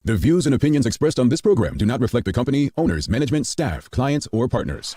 The views and opinions expressed on this program do not reflect the company, owners, management, staff, clients, or partners.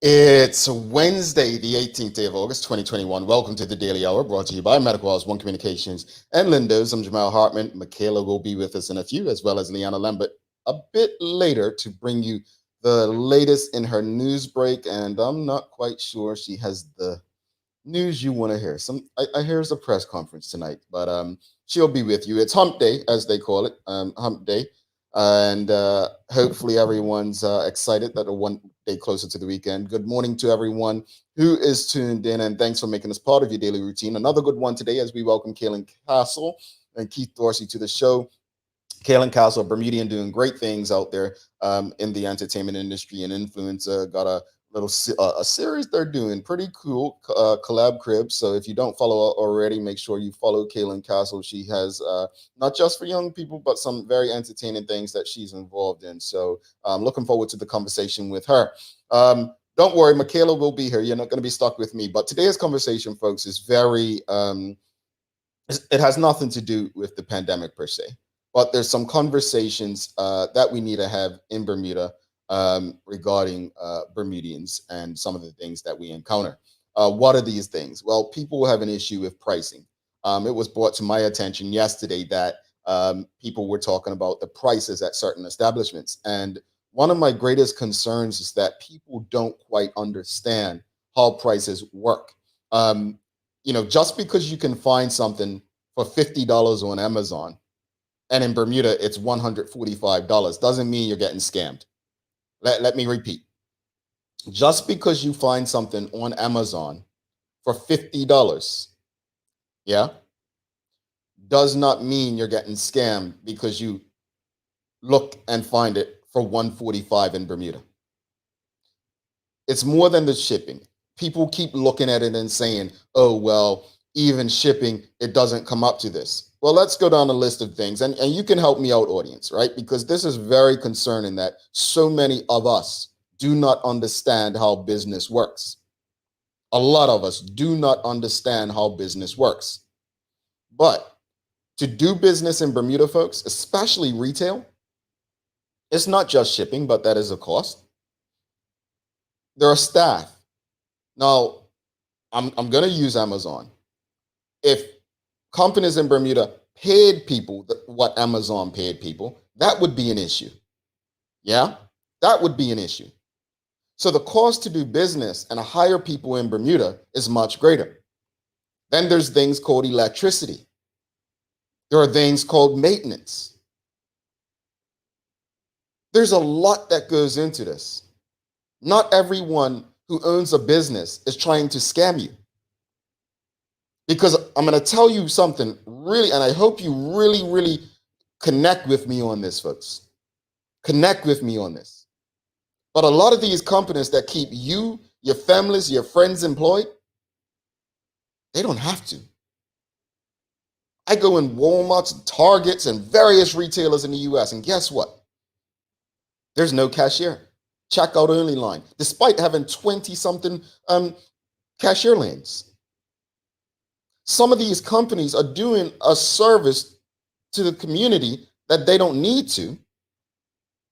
It's Wednesday, the 18th day of August, 2021. Welcome to the Daily Hour, brought to you by Medical House One Communications and Lindos. I'm Jamal Hartman. Michaela will be with us in a few, as well as Liana Lambert a bit later to bring you the latest in her news break. And I'm not quite sure she has the news you want to hear. I hear it's a press conference tonight, but she'll be with you. It's Hump Day, as they call it, Hump Day. And hopefully everyone's excited that we're one day closer to the weekend. Good morning to everyone who is tuned in, and thanks for making this part of your daily routine. Another good one today as we welcome Kaelyn, Kastle, and Keith Dorsey to the show. Kaelyn, Kastle, Bermudian, doing great things out there in the entertainment industry and influencer. Got a little a series they're doing, pretty cool, collab crib. So if you don't follow already, make sure you follow Kaelyn Kastle. She has not just for young people, but some very entertaining things that she's involved in. So I'm looking forward to the conversation with her. Don't worry, Michaela will be here. You're not going to be stuck with me. But today's conversation, folks, is very, it has nothing to do with the pandemic per se. But there's some conversations that we need to have in Bermuda regarding Bermudians and some of the things that we encounter. What are these things? Well, people have an issue with pricing. It was brought to my attention yesterday that people were talking about the prices at certain establishments. And one of my greatest concerns is that people don't quite understand how prices work. Just because you can find something for $50 on Amazon and in Bermuda it's $145 doesn't mean you're getting scammed. Let me repeat. Just because you find something on Amazon for $50, does not mean you're getting scammed because you look and find it for $145 in Bermuda. It's more than the shipping. People keep looking at it and saying, oh, well, even shipping, it doesn't come up to this. Well, let's go down a list of things, and you can help me out, audience, right? Because this is very concerning that so many of us do not understand how business works. A lot of us do not understand how business works. But to do business in Bermuda, folks, especially retail, it's not just shipping, but that is a cost. There are staff. Now, I'm going to use Amazon. If companies in Bermuda paid people what Amazon paid people, that would be an issue. Yeah, that would be an issue. So the cost to do business and hire people in Bermuda is much greater. Then there's things called electricity. There are things called maintenance. There's a lot that goes into this. Not everyone who owns a business is trying to scam you. Because I'm going to tell you something really, and I hope you really, really connect with me on this, folks. Connect with me on this. But a lot of these companies that keep you, your families, your friends employed, they don't have to. I go in Walmarts, Targets, and various retailers in the U.S., and guess what? There's no cashier. Checkout only line, despite having 20-something cashier lanes. Some of these companies are doing a service to the community that they don't need to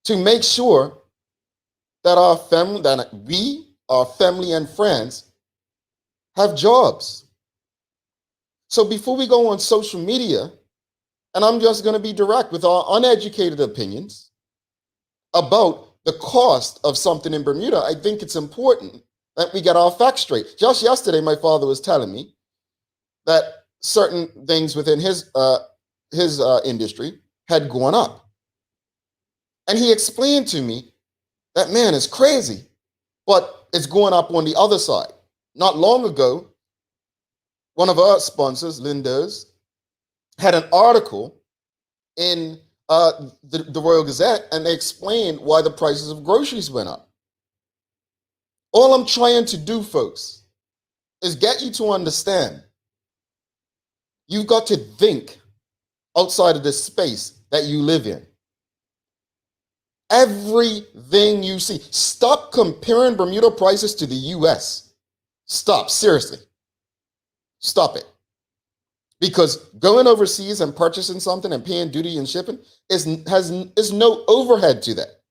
make sure that our family and friends have jobs. So before we go on social media and I'm just going to be direct with our uneducated opinions about the cost of something in Bermuda, I think it's important that we get our facts straight. Just yesterday, my father was telling me that certain things within his industry had gone up. And he explained to me that, man, it's crazy, but it's going up on the other side. Not long ago, one of our sponsors, Lindo's, had an article in the Royal Gazette, and they explained why the prices of groceries went up. All I'm trying to do, folks, is get you to understand. You've got to think outside of this space that you live in. Everything you see. Stop comparing Bermuda prices to the US. Stop, seriously. Stop it. Because going overseas and purchasing something and paying duty and shipping is no overhead to that.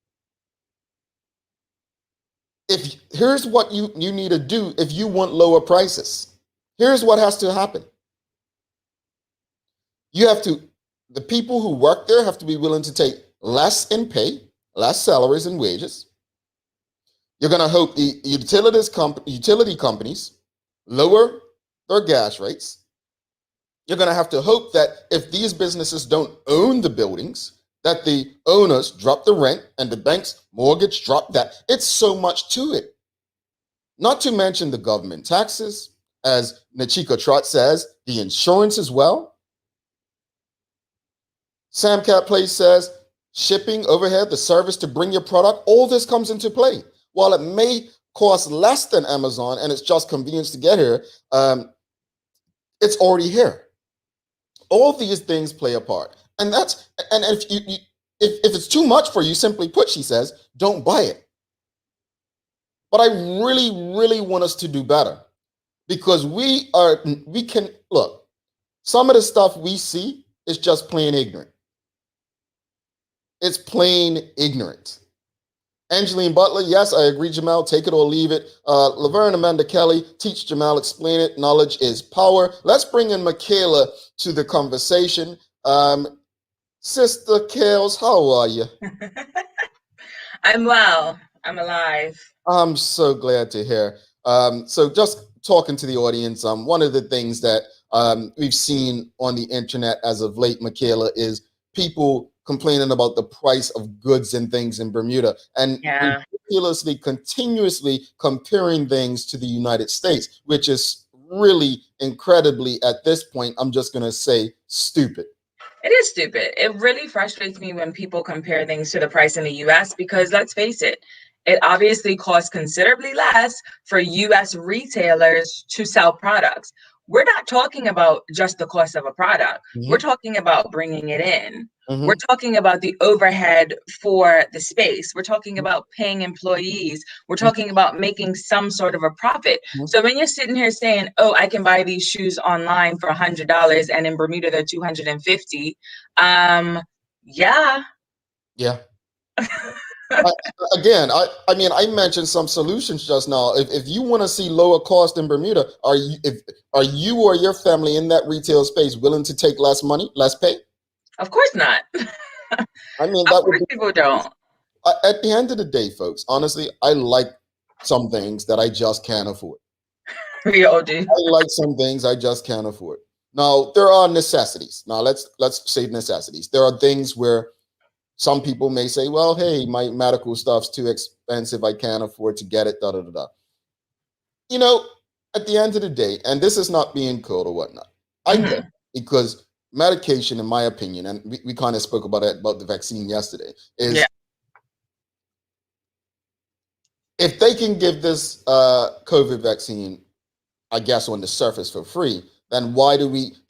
Here's what you need to do if you want lower prices. Here's what has to happen. The people who work there have to be willing to take less in pay, less salaries and wages. You're going to hope the utility companies lower their gas rates. You're going to have to hope that if these businesses don't own the buildings, that the owners drop the rent and the bank's mortgage drop that. It's so much to it. Not to mention the government taxes, as Nachika Trot says, the insurance as well. Sam Cat Place says, shipping, overhead, the service to bring your product, all this comes into play. While it may cost less than Amazon and it's just convenience to get here, it's already here. All these things play a part. And if it's too much for you, simply put, she says, don't buy it. But I really, really want us to do better, because we can look, some of the stuff we see is just plain ignorant. It's plain ignorant. Angeline Butler, yes, I agree, Jamal. Take it or leave it. Laverne Amanda Kelly, teach Jamal, explain it. Knowledge is power. Let's bring in Michaela to the conversation. Sister Kales, how are you? I'm well. I'm alive. I'm so glad to hear. So just talking to the audience, one of the things that we've seen on the internet as of late, Michaela, is people complaining about the price of goods and things in Bermuda, and ridiculously, continuously comparing things to the United States, which is really incredibly, at this point, I'm just going to say, stupid. It is stupid. It really frustrates me when people compare things to the price in the US, because let's face it, it obviously costs considerably less for US retailers to sell products. We're not talking about just the cost of a product. Mm-hmm. We're talking about bringing it in. Mm-hmm. We're talking about the overhead for the space. We're talking about paying employees. We're talking about making some sort of a profit. Mm-hmm. So when you're sitting here saying, oh, I can buy these shoes online for $100 and in Bermuda they're $250. Yeah. I mentioned some solutions just now. If you want to see lower cost in Bermuda, are you or your family in that retail space willing to take less money, less pay? Of course not. I mean, of course people don't. At the end of the day, folks, honestly, I like some things that I just can't afford. We all do. I like some things I just can't afford. Now, there are necessities. Now, let's say necessities. There are things where some people may say, well, hey, my medical stuff's too expensive. I can't afford to get it, da-da-da-da. You know, at the end of the day, and this is not being cold or whatnot, I get it, because medication, in my opinion, and we kind of spoke about it, about the vaccine yesterday, is if they can give this COVID vaccine, I guess, on the surface for free, then why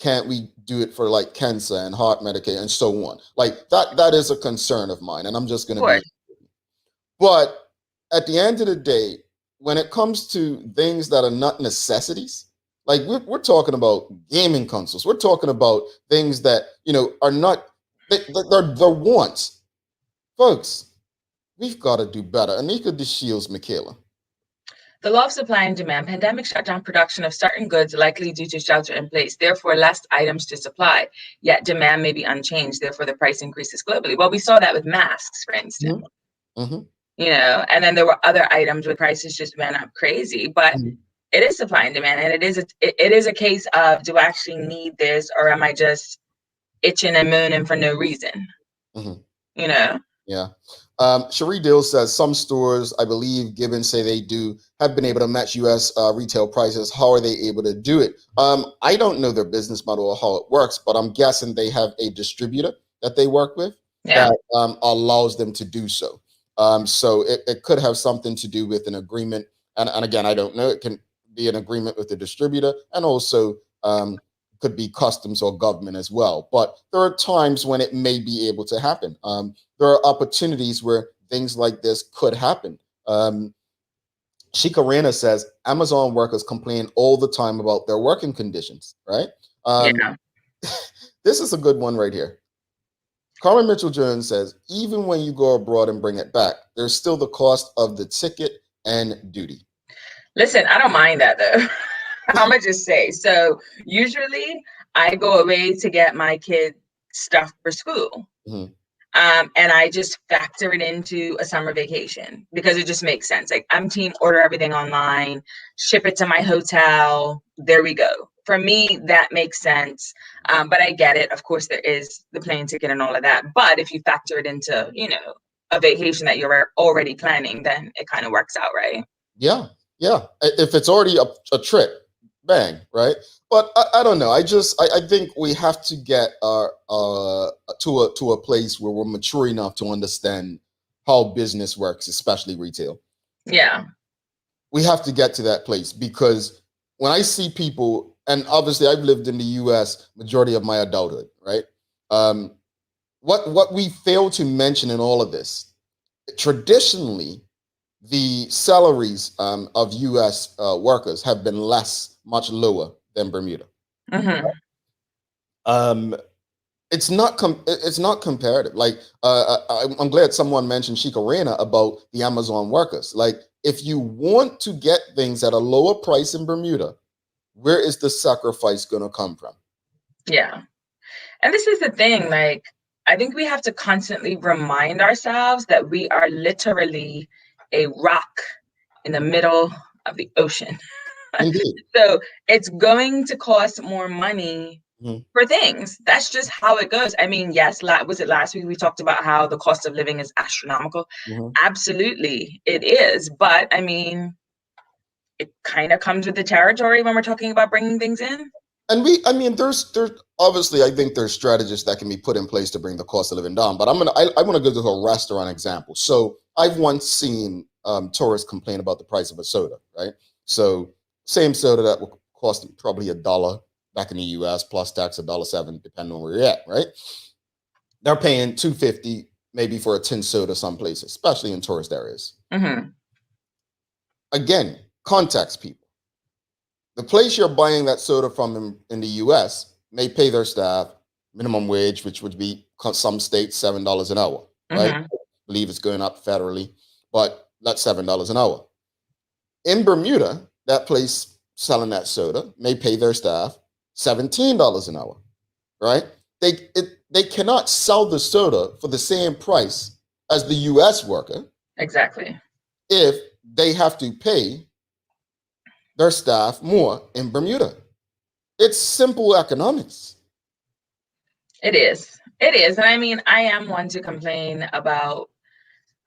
can't we do it for like cancer and heart medication and so on? Like that is a concern of mine, and I'm just going to be. But at the end of the day, when it comes to things that are not necessities, like we're talking about gaming consoles, we're talking about things that are not they're wants, folks. We've got to do better. Anika DeShields, Michaela. The law of supply and demand. Pandemic shut down production of certain goods, likely due to shelter in place. Therefore, less items to supply. Yet demand may be unchanged. Therefore, the price increases globally. Well, we saw that with masks, for instance. Mm-hmm. And then there were other items where prices just went up crazy. But it is supply and demand, and it is a case of, do I actually need this, or am I just itching and mooning for no reason? Yeah. Cherie Dill says some stores, I believe, Gibbon say they do, have been able to match U.S. Retail prices. How are they able to do it? I don't know their business model or how it works, but I'm guessing they have a distributor that they work with that allows them to do so. So it could have something to do with an agreement. And again, I don't know. It can be an agreement with the distributor, and also could be customs or government as well. But there are times when it may be able to happen. There are opportunities where things like this could happen. Shika Rana says Amazon workers complain all the time about their working conditions, right? This is a good one right here. Carmen Mitchell Jones says, even when you go abroad and bring it back, there's still the cost of the ticket and duty. Listen, I don't mind that though. I'm gonna just say, so usually I go away to get my kid stuff for school. And I just factor it into a summer vacation because it just makes sense. Like, I'm team order everything online, ship it to my hotel. There we go. For me, that makes sense. But I get it. Of course, there is the plane ticket and all of that. But if you factor it into, a vacation that you're already planning, then it kind of works out, right? Yeah. If it's already a trip, bang, right? But I don't know. I think we have to get to a place where we're mature enough to understand how business works, especially retail. Yeah. We have to get to that place, because when I see people, and obviously I've lived in the US majority of my adulthood, right? What we fail to mention in all of this, traditionally, the salaries of U.S. Workers have been much lower than Bermuda. It's not comparative. Like, I'm glad someone mentioned Shika Rana about the Amazon workers. Like, if you want to get things at a lower price in Bermuda, where is the sacrifice going to come from? Yeah. And this is the thing, like, I think we have to constantly remind ourselves that we are literally a rock in the middle of the ocean. So it's going to cost more money for things. That's just how it goes. I mean, yes, was it last week we talked about how the cost of living is astronomical? Absolutely, it is. But I mean, it kind of comes with the territory when we're talking about bringing things in. And there's obviously, I think there's strategies that can be put in place to bring the cost of living down. But I want to go to a restaurant example. So I've once seen tourists complain about the price of a soda, right? So same soda that would cost probably $1 back in the US plus tax, $1.07, depending on where you're at, right? They're paying $2.50 maybe for a tin soda some places, especially in tourist areas. Again, context people. The place you're buying that soda from in the US may pay their staff minimum wage, which would be some states $7 an hour, right? I believe it's going up federally, but that's $7 an hour. In Bermuda, that place selling that soda may pay their staff $17 an hour, right? They cannot sell the soda for the same price as the US worker. Exactly. If they have to pay their staff more in Bermuda. It's simple economics. It is. And I mean, I am one to complain about,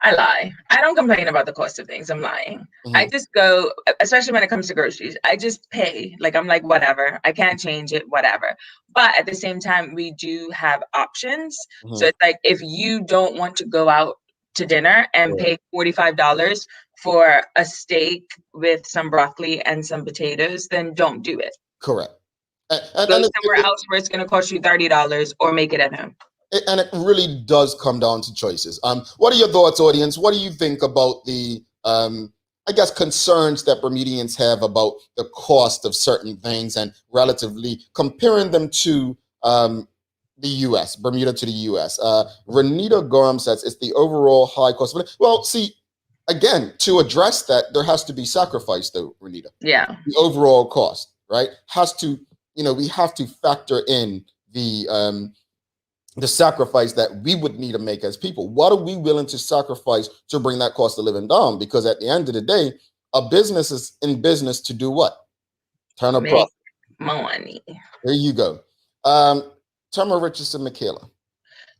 I lie. I don't complain about the cost of things. I'm lying. I just go, especially when it comes to groceries, I just pay. Like, I'm like, whatever. I can't change it, whatever. But at the same time, we do have options. So it's like, if you don't want to go out to dinner and pay $45 for a steak with some broccoli and some potatoes, then don't do it. Correct. Go somewhere else where it's going to cost you $30 or make it at home. And it really does come down to choices. What are your thoughts, audience? What do you think about the, concerns that Bermudians have about the cost of certain things and relatively comparing them to the U.S., Bermuda to the U.S.? Renita Gorham says it's the overall high cost of living. Well, see, again, to address that, there has to be sacrifice, though, Renita. Yeah. The overall cost, right, has to, we have to factor in the sacrifice that we would need to make as people. What are we willing to sacrifice to bring that cost of living down? Because at the end of the day, a business is in business to do what? Turn a profit. Money. There you go. Tamara Richardson, Michaela.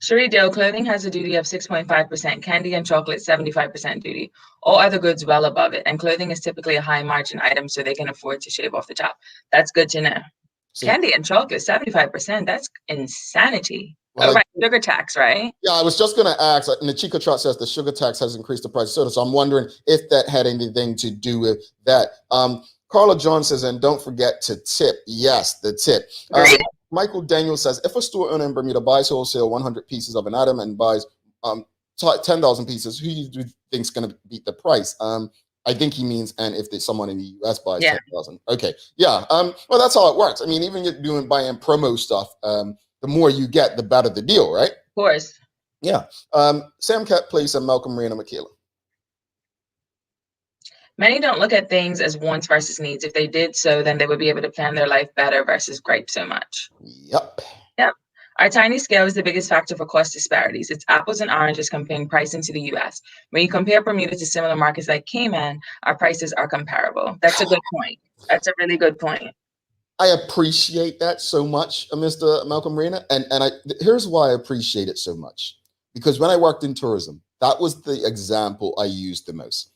Cherie Dale, clothing has a duty of 6.5%, candy and chocolate 75% duty. All other goods well above it. And clothing is typically a high margin item, so they can afford to shave off the top. That's good to know. See, candy and chocolate 75%. That's insanity. Well, right, sugar tax, right? Yeah, I was just going to ask. And the Chico Trot says the sugar tax has increased the price of soda. So I'm wondering if that had anything to do with that. Carla John says, and don't forget to tip. Yes, the tip. Michael Daniel says, if a store owner in Bermuda buys wholesale 100 pieces of an item and buys 10,000 pieces, who do you think is going to beat the price? I think he means, and if there's someone in the US buys 10,000. Okay. Yeah. Well, that's how it works. I mean, even you're buying promo stuff, the more you get, the better the deal, right? Of course. Yeah. Sam Cat Place and Malcolm Ray and Michaela. Many don't look at things as wants versus needs. If they did so, then they would be able to plan their life better versus gripe so much. Yep. Our tiny scale is the biggest factor for cost disparities. It's apples and oranges comparing pricing to the U.S. When you compare Bermuda to similar markets like Cayman, our prices are comparable. That's a good point. That's a really good point. I appreciate that so much, Mr. Malcolm Reyna. And here's why I appreciate it so much. Because when I worked in tourism, that was the example I used the most.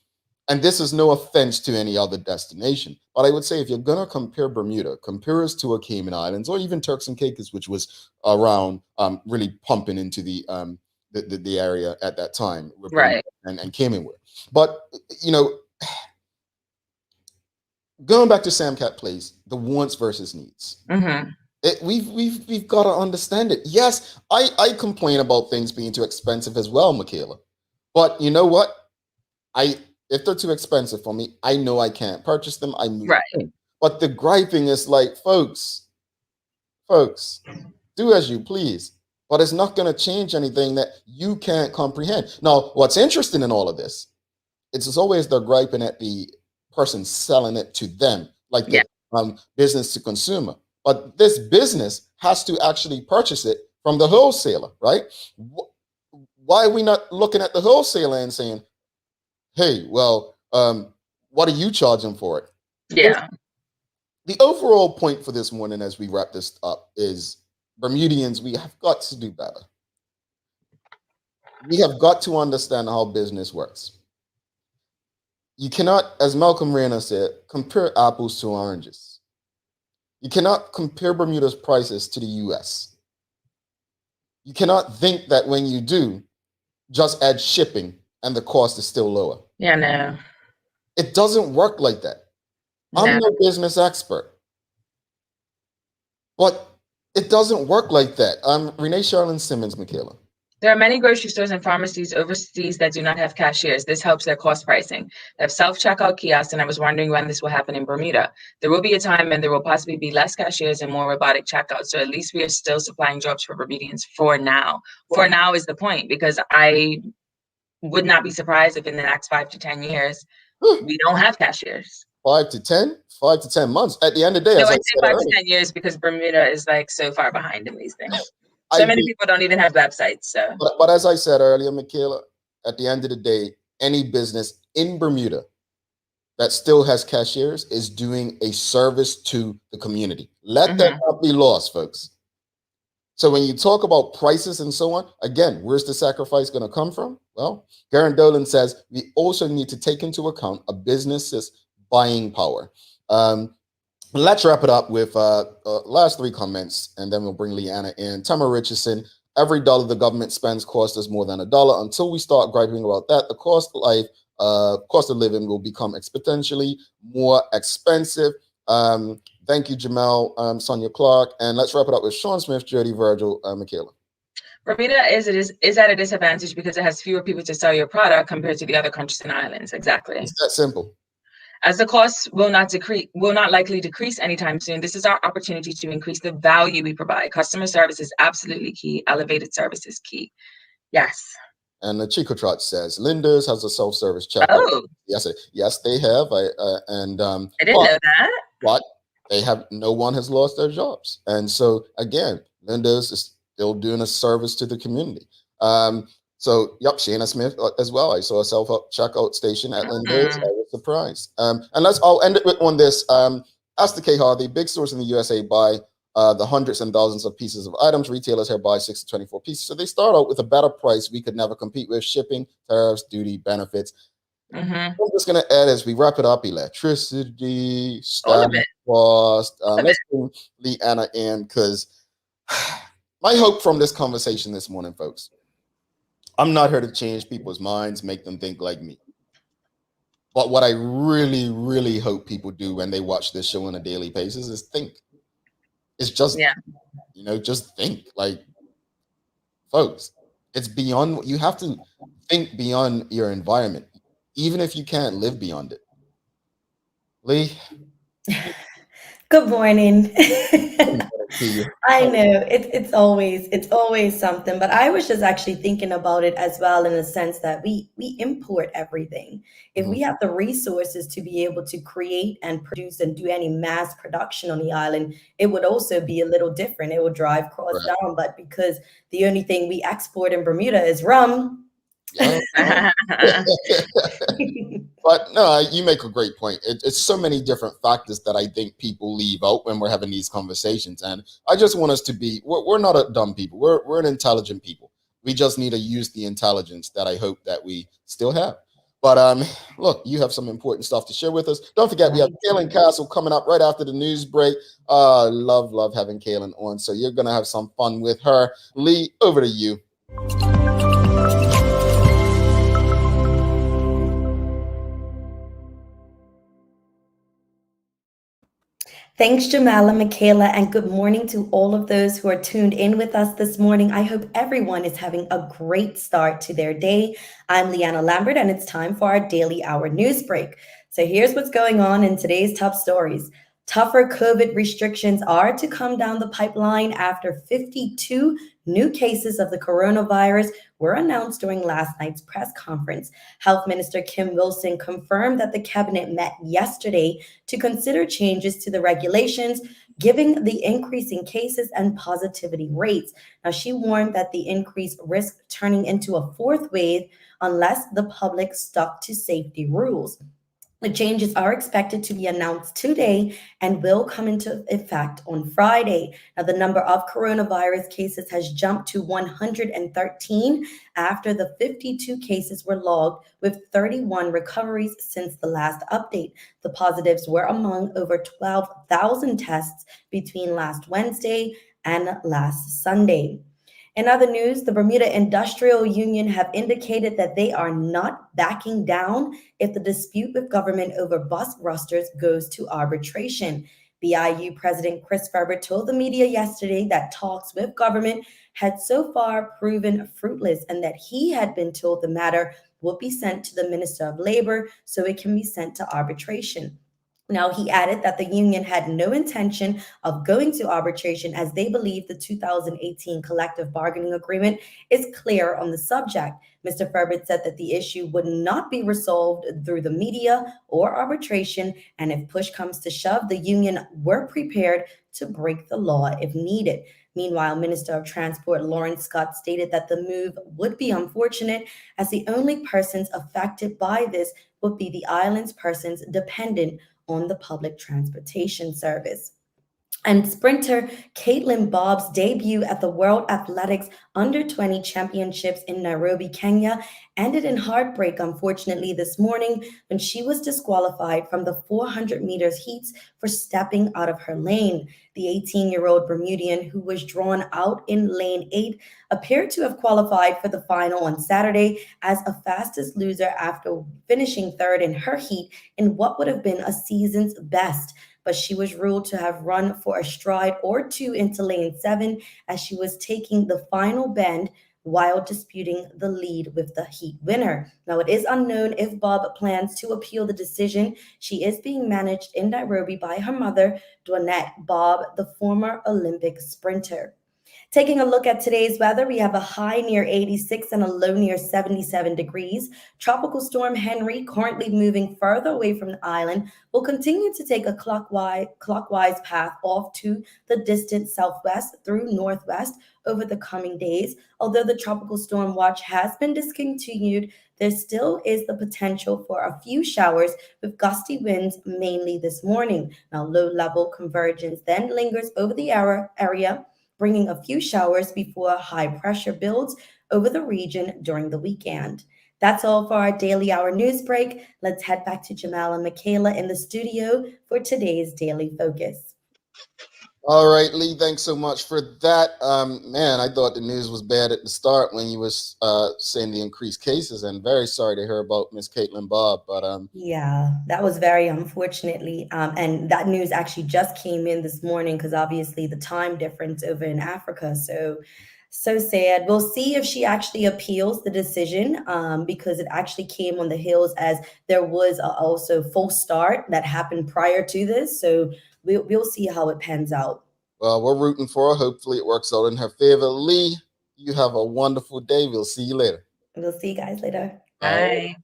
And this is no offense to any other destination, but I would say if you're going to compare Bermuda, compare us to a Cayman Islands or even Turks and Caicos, which was around really pumping into the area at that time, right? And Cayman were. But going back to Sam Cat Place, the wants versus needs. Mm-hmm. We've got to understand it. Yes, I complain about things being too expensive as well, Michaela. But you know what? If they're too expensive for me, I know I can't purchase them. I move in. But the griping is like, folks, do as you please. But it's not going to change anything that you can't comprehend. Now, what's interesting in all of this, it's always they're griping at the person selling it to them, like the business to consumer. But this business has to actually purchase it from the wholesaler, right? Why are we not looking at the wholesaler and saying, hey, well, what are you charging for it? Yeah. The overall point for this morning as we wrap this up is Bermudians, we have got to do better. We have got to understand how business works. You cannot, as Malcolm Reyna said, compare apples to oranges. You cannot compare Bermuda's prices to the US. You cannot think that when you do, just add shipping and the cost is still lower. Yeah, no. It doesn't work like that. No. I'm no business expert, but it doesn't work like that. Renee Charlene Simmons, Michaela. There are many grocery stores and pharmacies overseas that do not have cashiers. This helps their cost pricing. They have self-checkout kiosks, and I was wondering when this will happen in Bermuda. There will be a time when there will possibly be less cashiers and more robotic checkouts. So at least we are still supplying jobs for Bermudians for now. For now is the point, because I would not be surprised if in the next 5 to 10 years, we don't have cashiers. 5 to 10 months. At the end of the day, no, I'd say 5 to 10 years because Bermuda is like so far behind in these things. So many people don't even have websites. So, but as I said earlier, Michaela, at the end of the day, any business in Bermuda that still has cashiers is doing a service to the community. Let that not be lost, folks. So when you talk about prices and so on, again, where's the sacrifice going to come from? Well, Garen Dolan says we also need to take into account a business's buying power. Let's wrap it up with last 3 comments, and then we'll bring Leanna in. Tamara Richardson, every dollar the government spends costs us more than $1. Until we start griping about that, the cost of living will become exponentially more expensive. Thank you, Jamel, Sonia Clark. And let's wrap it up with Sean Smith, Jody Virgil, Michaela. Bermuda is at a disadvantage because it has fewer people to sell your product compared to the other countries and islands. Exactly. It's that simple. As the costs will not likely decrease anytime soon, this is our opportunity to increase the value we provide. Customer service is absolutely key. Elevated service is key. Yes. And the Chico Trot says, Linda's has a self-service checkout. Oh, Yes, they have. I didn't know that. But no one has lost their jobs. And so again, Linda's is still doing a service to the community. So yep, Shayna Smith as well. I saw a self-checkout station at Linda's. I was surprised. And I'll end it on this. Ask the K Hardy, big stores in the USA buy the hundreds and thousands of pieces of items. Retailers here buy 6 to 24 pieces. So they start out with a better price we could never compete with: shipping, tariffs, duty, benefits. I'm just going to add, as we wrap it up, electricity, staff cost. Let's bring Leanna in, because my hope from this conversation this morning, folks, I'm not here to change people's minds, make them think like me. But what I really, really hope people do when they watch this show on a daily basis is think. It's just, just think. Like, folks, it's beyond, you have to think beyond your environment, even if you can't live beyond it. Lee? Good morning. I know it's always something, but I was just actually thinking about it as well, in the sense that we import everything. If we have the resources to be able to create and produce and do any mass production on the island, it would also be a little different. It would drive costs down, but because the only thing we export in Bermuda is rum. But no, you make a great point. It's so many different factors that I think people leave out when we're having these conversations. And I just want us to be, we're not a dumb people. We're an intelligent people. We just need to use the intelligence that I hope that we still have. But look, you have some important stuff to share with us. Don't forget, we have Kaelyn Kastle coming up right after the news break. Love having Kaelyn on. So you're going to have some fun with her. Lee, over to you. Thanks, Jamala, Michaela, and good morning to all of those who are tuned in with us this morning. I hope everyone is having a great start to their day. I'm Leanna Lambert, and it's time for our daily hour news break. So here's what's going on in today's top stories. Tougher COVID restrictions are to come down the pipeline after 52 new cases of the coronavirus were announced during last night's press conference. Health Minister Kim Wilson confirmed that the cabinet met yesterday to consider changes to the regulations, given the increase in cases and positivity rates. Now, she warned that the increase risked turning into a fourth wave unless the public stuck to safety rules. The changes are expected to be announced today and will come into effect on Friday. Now, the number of coronavirus cases has jumped to 113 after the 52 cases were logged, with 31 recoveries since the last update. The positives were among over 12,000 tests between last Wednesday and last Sunday. In other news, the Bermuda Industrial Union have indicated that they are not backing down if the dispute with government over bus rosters goes to arbitration. BIU President Chris Ferber told the media yesterday that talks with government had so far proven fruitless, and that he had been told the matter would be sent to the Minister of Labor so it can be sent to arbitration. Now, he added that the union had no intention of going to arbitration, as they believe the 2018 collective bargaining agreement is clear on the subject. Mr. Ferber said that the issue would not be resolved through the media or arbitration, and if push comes to shove, the union were prepared to break the law if needed. Meanwhile, Minister of Transport Lawrence Scott stated that the move would be unfortunate, as the only persons affected by this would be the island's persons dependent on the public transportation service. And sprinter Kaelyn Bob's debut at the World Athletics Under-20 Championships in Nairobi, Kenya, ended in heartbreak, unfortunately, this morning when she was disqualified from the 400 meters heats for stepping out of her lane. The 18-year-old Bermudian, who was drawn out in lane 8, appeared to have qualified for the final on Saturday as a fastest loser after finishing third in her heat in what would have been a season's best. But she was ruled to have run for a stride or two into lane 7 as she was taking the final bend while disputing the lead with the heat winner. Now, it is unknown if Bob plans to appeal the decision. She is being managed in Nairobi by her mother, Dwanette Bob, the former Olympic sprinter. Taking a look at today's weather, we have a high near 86 and a low near 77 degrees. Tropical storm Henry, currently moving further away from the island, will continue to take a clockwise path off to the distant southwest through northwest over the coming days. Although the tropical storm watch has been discontinued, there still is the potential for a few showers with gusty winds mainly this morning. Now, low-level convergence then lingers over the area, bringing a few showers before high pressure builds over the region during the weekend. That's all for our Daily Hour news break. Let's head back to Jamal and Michaela in the studio for today's Daily Focus. All right, Lee, thanks so much for that. Man, I thought the news was bad at the start when you was saying the increased cases, and very sorry to hear about Miss Caitlin Bob. But yeah, that was very unfortunately. And that news actually just came in this morning because obviously the time difference over in Africa. So sad. We'll see if she actually appeals the decision because it actually came on the heels as there was also false start that happened prior to this. So we'll see how it pans out. Well, we're rooting for her. Hopefully it works out in her favor. Lee, you have a wonderful day. We'll see you later. We'll see you guys later. Bye.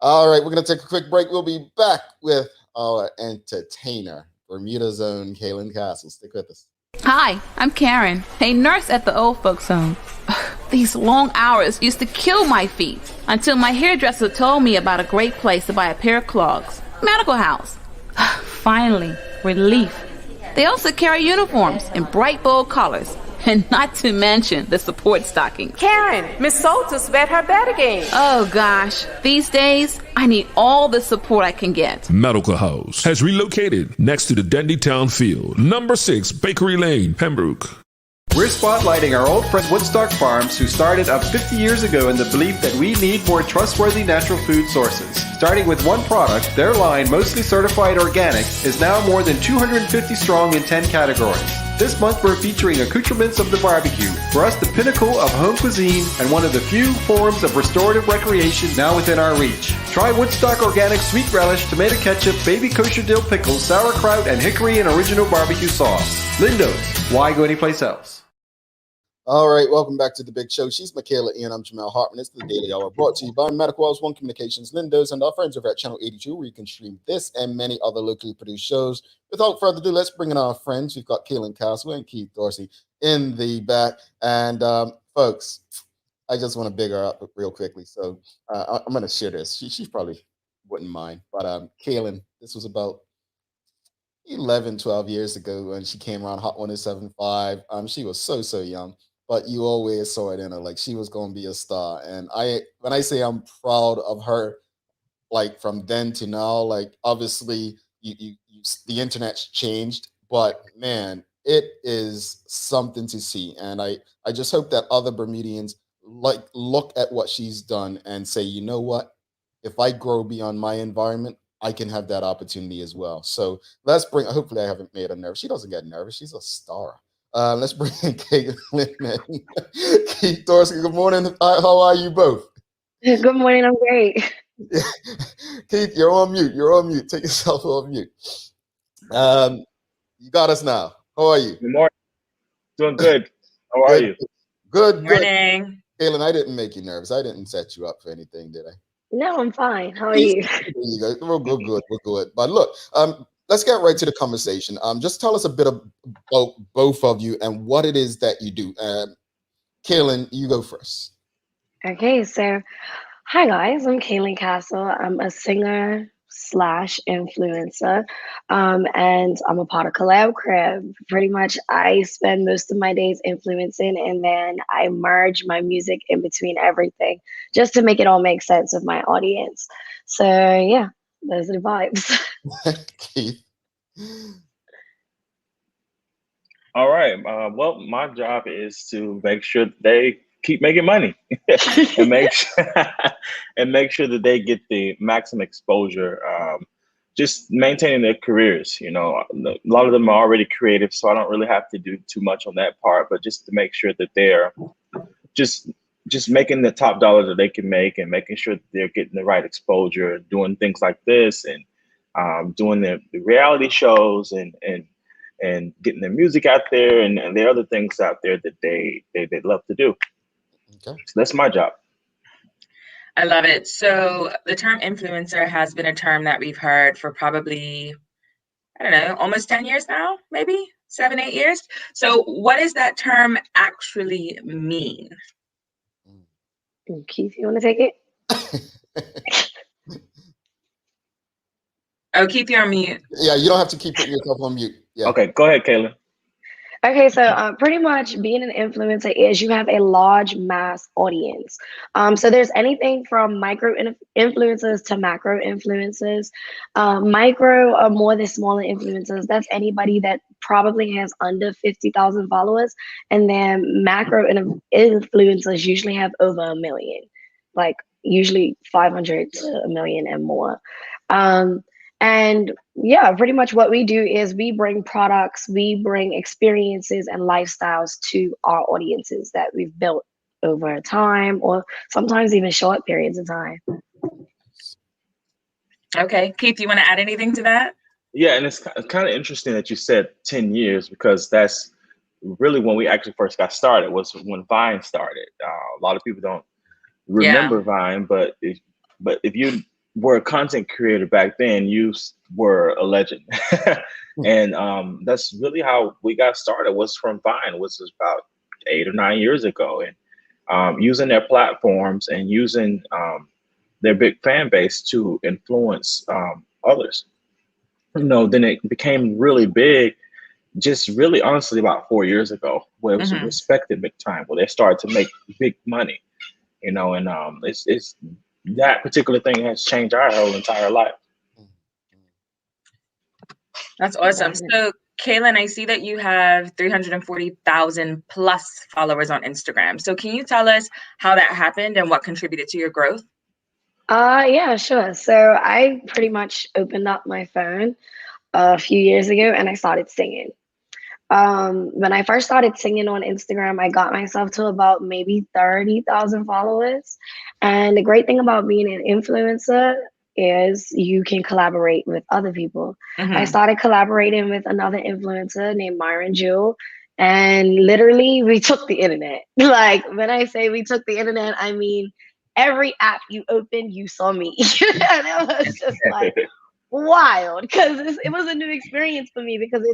All right, we're going to take a quick break. We'll be back with our entertainer, Bermuda's own Kaelyn Kastle. Stick with us. Hi, I'm Karen, a nurse at the old folks home. These long hours used to kill my feet until my hairdresser told me about a great place to buy a pair of clogs. Medical House. Finally, relief. They also carry uniforms in bright, bold colors. And not to mention the support stockings. Karen, Miss Soltis bet her bet again. Oh gosh, these days, I need all the support I can get. Medical House has relocated next to the Dendy Town Field, number 6 Bakery Lane, Pembroke. We're spotlighting our old friend Woodstock Farms, who started up 50 years ago in the belief that we need more trustworthy natural food sources. Starting with one product, their line, mostly certified organic, is now more than 250 strong in 10 categories. This month we're featuring accoutrements of the barbecue, for us the pinnacle of home cuisine and one of the few forms of restorative recreation now within our reach. Try Woodstock Organic Sweet Relish, Tomato Ketchup, Baby Kosher Dill Pickles, Sauerkraut, and Hickory and Original Barbecue Sauce. Lindo's, why go anyplace else? All right, welcome back to the big show. She's Michaela Ian. I'm Jamal Hartman. It's the Daily Hour brought to you by Medical House, One Communications, Lindo's, and our friends over at Channel 82, where you can stream this and many other locally produced shows. Without further ado, let's bring in our friends. We've got Kaelyn Kastle and Keith Dorsey in the back. And folks, I just want to big her up real quickly. So I'm going to share this. She probably wouldn't mind. But Kaelyn, this was about 11, 12 years ago when she came around Hot 107.5. She was so young. But you always saw it in her, like she was going to be a star. And when I say I'm proud of her, like from then to now, like obviously the internet's changed, but man, it is something to see. And I just hope that other Bermudians like look at what she's done and say, you know what, if I grow beyond my environment, I can have that opportunity as well. So hopefully I haven't made her nervous. She doesn't get nervous. She's a star. Let's bring in Kaelyn and Keith Dorsey. Good morning. How are you both? Good morning. I'm great. Keith, you're on mute. You're on mute. Take yourself off mute. You got us now. How are you? Good morning. Doing good. How are you? Good. Morning. Kaelyn, I didn't make you nervous. I didn't set you up for anything, did I? No, I'm fine. How are you? There you go. We're good. We're good. But look, let's get right to the conversation. Just tell us a bit about both of you and what it is that you do. Kaelyn, you go first. Okay, so hi guys, I'm Kaelyn Kastle. I'm a singer slash influencer, and I'm a part of Collab Crib. Pretty much, I spend most of my days influencing, and then I merge my music in between everything just to make it all make sense with my audience. So yeah, those are the vibes. Keith. All right. Well, my job is to make sure they keep making money and make sure that they get the maximum exposure. Just maintaining their careers. You know, a lot of them are already creative, so I don't really have to do too much on that part. But just to make sure that they're just making the top dollar that they can make, and making sure that they're getting the right exposure, doing things like this, and doing the reality shows, and and getting their music out there, and there are other things out there that they love to do. Okay. So that's my job. I love it. So the term influencer has been a term that we've heard for probably, I don't know, almost 10 years now, maybe 7, 8 years. So what does that term actually mean? Keith, you want to take it? Oh, Keith, you're on mute. Yeah, you don't have to keep putting yourself on mute. Yeah. Okay, go ahead, Kaelyn. Okay, so pretty much being an influencer is you have a large mass audience. So there's anything from micro influencers to macro influencers. Micro are more the smaller influencers. That's anybody that probably has under 50,000 followers. And then macro influencers usually have over 1 million, like usually 500 to 1 million and more. And yeah, pretty much what we do is we bring products, we bring experiences and lifestyles to our audiences that we've built over time, or sometimes even short periods of time. Okay, Keith, you want to add anything to that? Yeah, and it's kind of interesting that you said 10 years, because that's really when we actually first got started, was when Vine started. A lot of people don't remember Vine, but if you were a content creator back then, you were a legend. And that's really how we got started, was from Vine, which was about 8 or 9 years ago. And using their platforms and using their big fan base to influence others. Then it became really big, just really honestly about 4 years ago, where it was respected big time, where they started to make big money, and it's that particular thing has changed our whole entire life. That's awesome. So Kaelyn, I see that you have 340,000 plus followers on Instagram. So can you tell us how that happened and what contributed to your growth? Yeah, sure. So I pretty much opened up my phone a few years ago and I started singing. When I first started singing on Instagram, I got myself to about maybe 30,000 followers. And the great thing about being an influencer is you can collaborate with other people. I started collaborating with another influencer named Myron Jewell, and literally we took the internet. Like, when I say we took the internet, I mean every app you opened, you saw me. And it was just like wild, because it was a new experience for me, because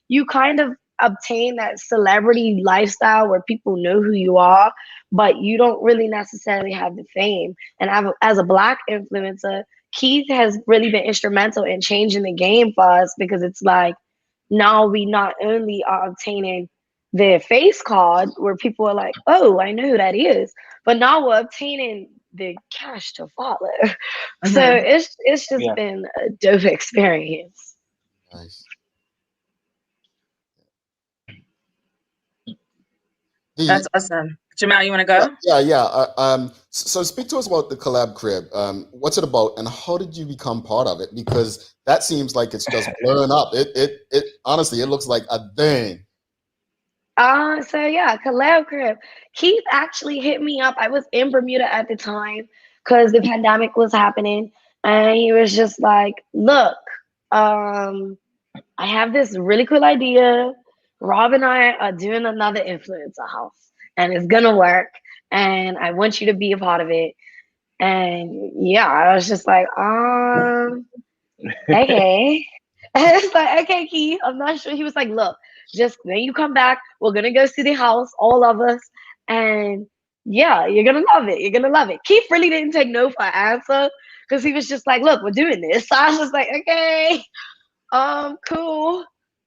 you kind of obtain that celebrity lifestyle where people know who you are, but you don't really necessarily have the fame. And as a Black influencer, Keith has really been instrumental in changing the game for us, because it's like now we not only are obtaining the face card where people are like, oh, I know who that is, but now we're obtaining the cash to follow. So it's just been a dope experience. Nice. That's awesome. Jamal, you want to go? Yeah. So speak to us about the collab crib. What's it about, and how did you become part of it? Because that seems like it's just blowing up. It honestly, it looks like a thing. So yeah, collab crib. Keith actually hit me up. I was in Bermuda at the time because the pandemic was happening, and he was just like, "Look, I have this really cool idea. Rob and I are doing another influencer house, and it's gonna work. And I want you to be a part of it." And yeah, I was just like, okay. And it's like, okay, Keith, I'm not sure. He was like, look, just when you come back, we're gonna go see the house, all of us, and yeah, you're gonna love it. You're gonna love it. Keith really didn't take no for an answer, because he was just like, look, we're doing this. So I was just like, okay, cool.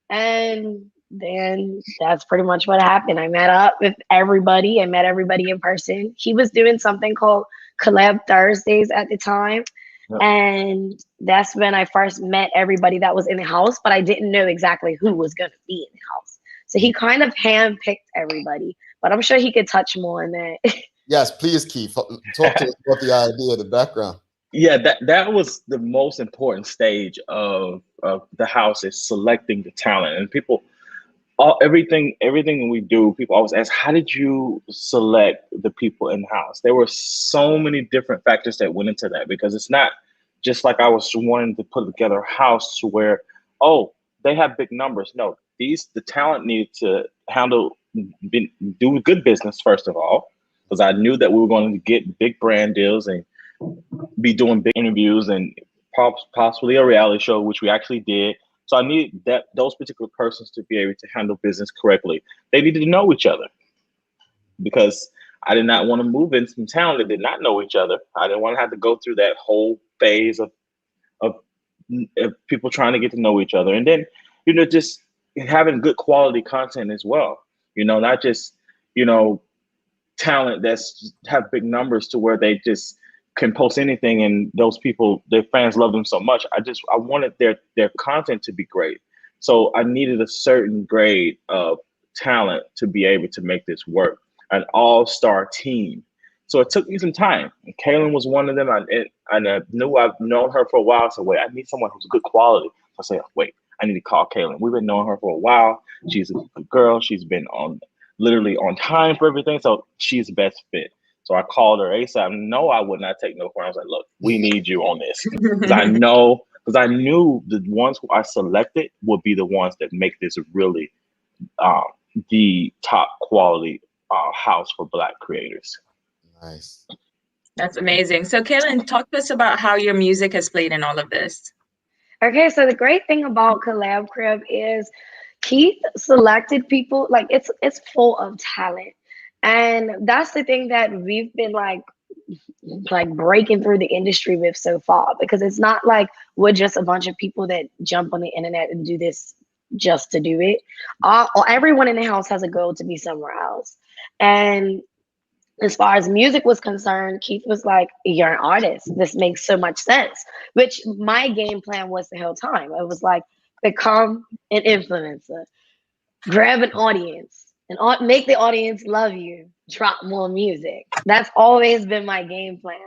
And then that's pretty much what happened. I met up with everybody. I met everybody in person. He was doing something called Collab Thursdays at the time. Yep. And that's when I first met everybody that was in the house, but I didn't know exactly who was going to be in the house. So he kind of handpicked everybody, but I'm sure he could touch more on that. Yes, please, Keith. Talk to us about the idea, the background. Yeah, that was the most important stage of the house, is selecting the talent. And people, everything we do, people always ask, how did you select the people in the house? There were so many different factors that went into that, because it's not just like I was wanting to put together a house to where, oh, they have big numbers. No, the talent needed to do good business first of all, because I knew that we were going to get big brand deals and be doing big interviews and possibly a reality show, which we actually did. So I needed those particular persons to be able to handle business correctly. They needed to know each other, because I did not want to move in some town that did not know each other. I didn't want to have to go through that whole phase of people trying to get to know each other. And then, just having good quality content as well, not just, talent that's have big numbers to where they just can post anything and those people, their fans love them so much. I wanted their content to be great. So I needed a certain grade of talent to be able to make this work, an all-star team. So it took me some time. And Kaelyn was one of them. I knew I've known her for a while. So wait, I need someone who's good quality. So I said, wait, I need to call Kaelyn. We've been knowing her for a while. She's a good girl. She's been literally on time for everything. So she's the best fit. So I called her ASAP. No, I would not take no for. I was like, look, we need you on this. Because I knew the ones who I selected would be the ones that make this really the top quality house for Black creators. Nice. That's amazing. So Kaelyn, talk to us about how your music has played in all of this. Okay, so the great thing about Collab Crib is Keith selected people, like it's full of talent. And that's the thing that we've been like breaking through the industry with so far, because it's not like we're just a bunch of people that jump on the internet and do this just to do it. Everyone in the house has a goal to be somewhere else. And as far as music was concerned, Keith was like, you're an artist. This makes so much sense, which my game plan was the whole time. It was like, become an influencer, grab an audience, and make the audience love you, drop more music. That's always been my game plan.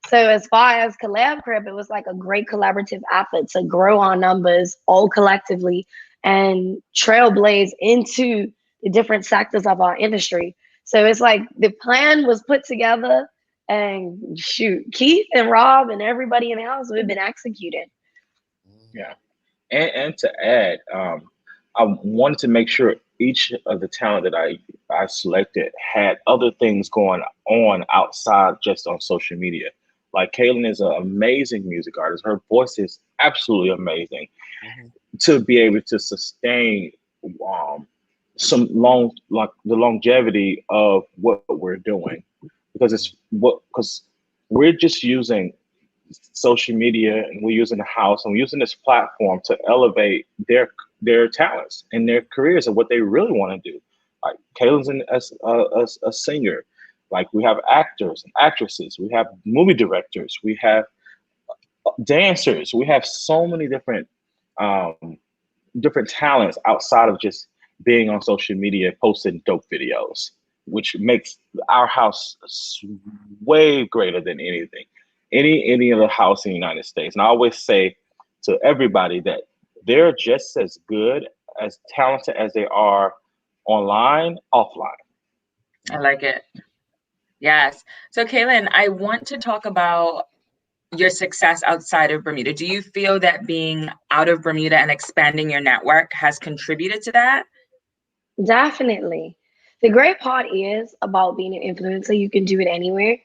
So as far as Collab Crib, it was like a great collaborative effort to grow our numbers all collectively and trailblaze into the different sectors of our industry. So it's like the plan was put together, and shoot, Keith and Rob and everybody in the house, we've been executing. Yeah. And to add, I wanted to make sure each of the talent that I selected had other things going on outside just on social media. Like Kaelyn is an amazing music artist. Her voice is absolutely amazing. To be able to sustain the longevity of what we're doing, because we're just using social media and we're using the house and we're using this platform to elevate their talents and their careers and what they really want to do. Like Kaelyn's a singer. Like we have actors and actresses, we have movie directors, we have dancers, we have so many different talents outside of just being on social media, posting dope videos, which makes our house way greater than anything. Any other house in the United States. And I always say to everybody that they're just as good, as talented as they are online, offline. I like it. Yes. So Kaelyn, I want to talk about your success outside of Bermuda. Do you feel that being out of Bermuda and expanding your network has contributed to that? Definitely. The great part is about being an influencer, you can do it anywhere.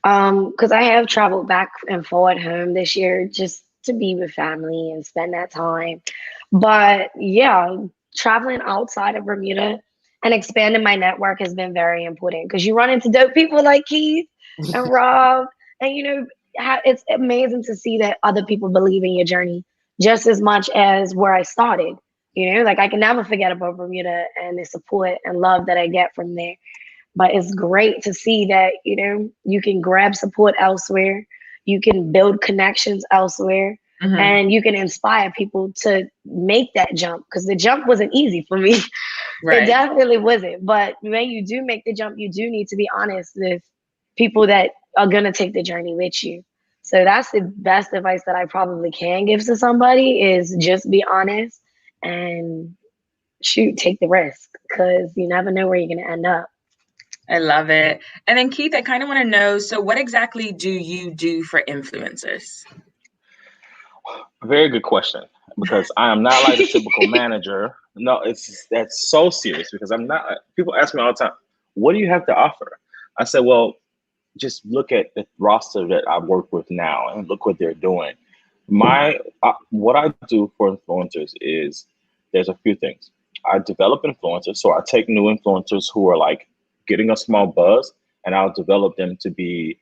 Because I have traveled back and forth home this year just to be with family and spend that time. But yeah, traveling outside of Bermuda and expanding my network has been very important, because you run into dope people like Keith and Rob, and it's amazing to see that other people believe in your journey just as much as where I started. Like I can never forget about Bermuda and the support and love that I get from there. But it's great to see that, you can grab support elsewhere, you can build connections elsewhere, and you can inspire people to make that jump, because the jump wasn't easy for me. Right. It definitely wasn't. But when you do make the jump, you do need to be honest with people that are going to take the journey with you. So that's the best advice that I probably can give to somebody, is just be honest and take the risk, because you never know where you're going to end up. I love it. And then Keith, I kind of want to know, so what exactly do you do for influencers? Very good question. because I am not like a typical manager. No, that's so serious because I'm not. People ask me all the time, "What do you have to offer?" I said, "Well, just look at the roster that I work with now and look what they're doing." What I do for influencers is there's a few things. I develop influencers, so I take new influencers who are like getting a small buzz, and I'll develop them to be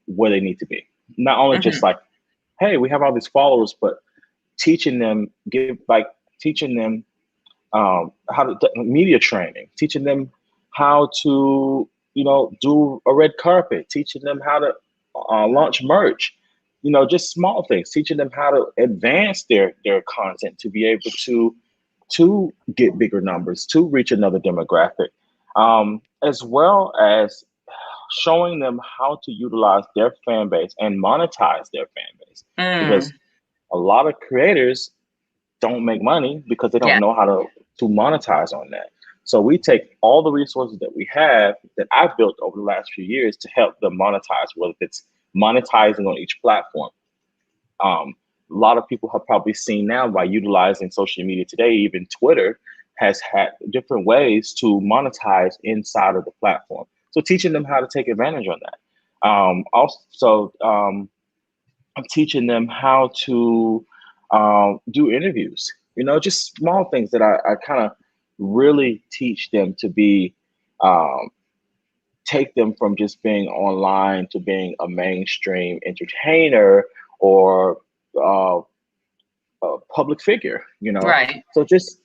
where they need to be. Not only just like, hey, we have all these followers, but teaching them how to media training, teaching them how to do a red carpet, teaching them how to launch merch, just small things, teaching them how to advance their content to be able to get bigger numbers, to reach another demographic, as well as showing them how to utilize their fan base and monetize their fan base. Because a lot of creators don't make money because they don't know how to monetize on that. So we take all the resources that we have that I've built over the last few years to help them monetize, whether it's monetizing on each platform. A lot of people have probably seen now by utilizing social media today, even Twitter has had different ways to monetize inside of the platform. So teaching them how to take advantage on that. Also, I'm teaching them how to do interviews, just small things that I kind of really teach them to be, take them from just being online to being a mainstream entertainer or a public figure, Right. So just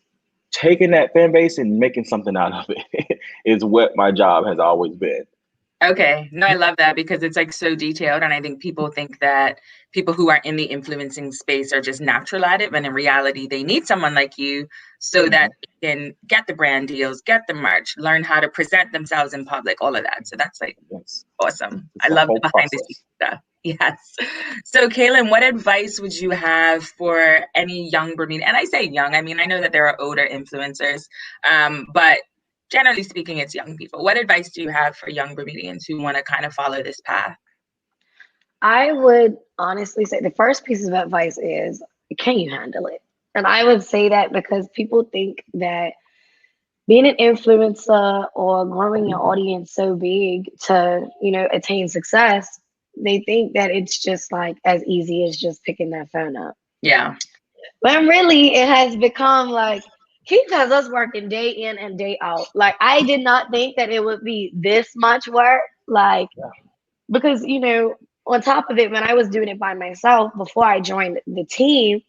taking that fan base and making something out of it is what my job has always been. Okay. No, I love that because it's like so detailed. And I think people think that people who are in the influencing space are just natural at it. But in reality, they need someone like you so that they can get the brand deals, get the merch, learn how to present themselves in public, all of that. So that's like awesome. I love the behind the scenes stuff. Yes. So Kaelyn, what advice would you have for any young Bermudian? And I say young, I mean, I know that there are older influencers, but generally speaking, it's young people. What advice do you have for young Bermudians who want to kind of follow this path? I would honestly say the first piece of advice is, can you handle it? And I would say that because people think that being an influencer or growing your audience so big to, attain success, they think that it's just like as easy as just picking that phone up. Yeah. But really, it has become like, Keith has us working day in and day out. Like, I did not think that it would be this much work. Like, because, on top of it, when I was doing it by myself before I joined the team